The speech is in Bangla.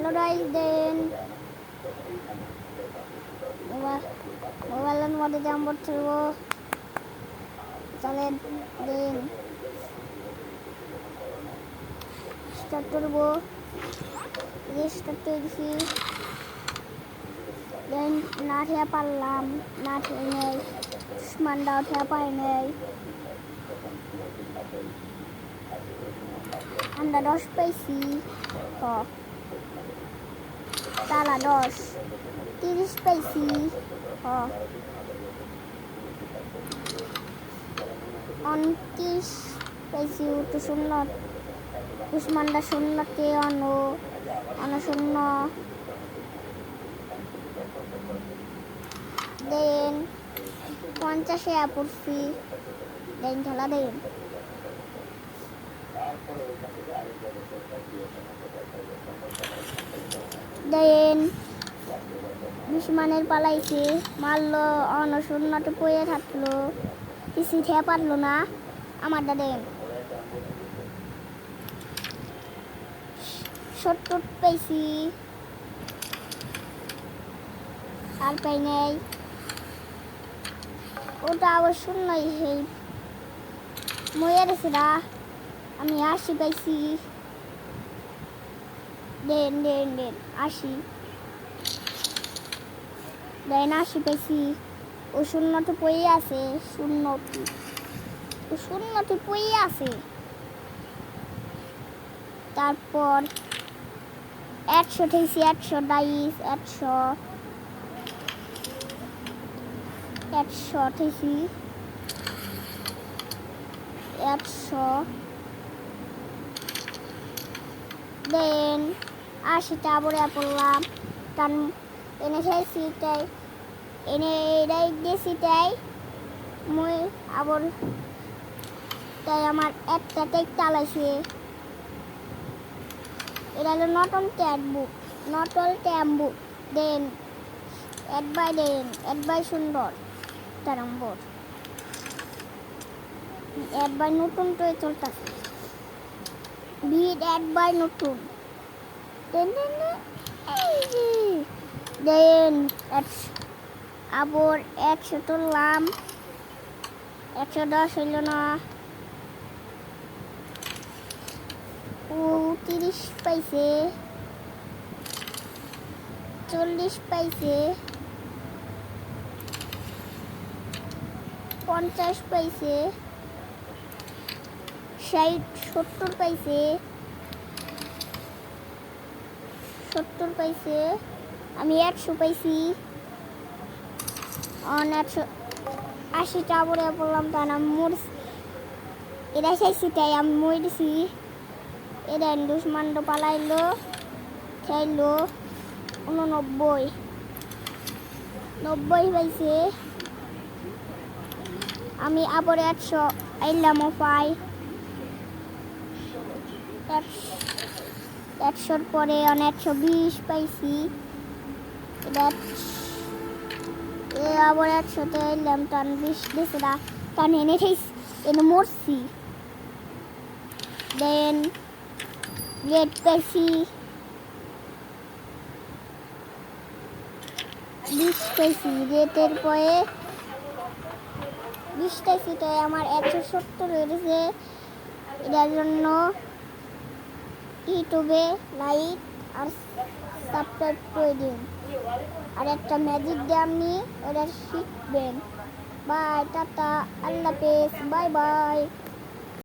হ্যালো গাইস, দেন মোবাইলের মধ্যে ডাউনলোড করবো। চলেন দেন স্টার্ট করবো। স্টার্ট করেছি, দেন না খেয়ে পারলাম, না খেয়ে নেই, দুশ্মনটাও খেয়ে পায় নেই। আমরা 10 পাইছি, তারা 10, 30 পাইছি, 29 পাইছি। তো শূন্য, দুশ্মনটা শূন্যকে শূন্য। দেন 50-এ পড়ছি, দেন খেলা দেন। দেন দুশ্মনের পালাইছে, মারলো, শূন্যটা পড়ে থাকলো, কিছু খেয়ে পারলো না। আমারটা দেন 70 পাইছি, আর পাই নাই। ওটা আবার শূন্যই, সেই মরে গেছে না। আমি 80 পাইছি, দেন 80, দেন 80 পাইছি। ও শূন্যটি পড়ে আছে, শূন্যটি পড়ে আছে। তারপর 100 ঠেকছি, 100 ডাইস, 100 ঠেকছি, 100। দেন 80টা আবার পড়লাম, কারণ এনে খেয়েছি, তাই এনে এটাই দিয়েছি, তাই মই আবার, তাই আমার একটা টেক চালাইছে। এটা হলো নটল ট্যাম্বু। দেন অ্যাড বাই সুন্দর তারম্বর, অ্যাড বাই নতুন তো চলতেছে, অ্যাড বাই নতুন। দেন আবার 100 তুললাম, 110 হইল না। 30 পাইছে, 40 পাইছে, 50 পাইছে, 60, 70 পাইছে, 70 পাইছে। আমি 100 পাইছি, 180টা পরে পড়লাম, তাই না এটা খাইছি, তাই আমি মরেছি। এটা দুশ্মনটা পালাইলো, খাইলো। 90 পাইছে। আমি আবার 100 আইলাম, পাই 100-র পরে 120 পাইছি। আবার 100-তে আইলাম, টান 20 দিয়েছে না, টান এনে খাইছি, এনে মরছি। দেন রেড পাইছি, 20 পাইছি। রেটের পরে 20 পাইছি, তাই আমার 170 হয়েছে। এটার জন্য ইউটিউবে লাইক আর সাবস্ক্রাইব করে দিন, আর একটা ম্যাজিক দিয়ে আপনি ওটা শিখবেন। বাই, টাটা, আল্লাহ হাফেজ, বাই বাই।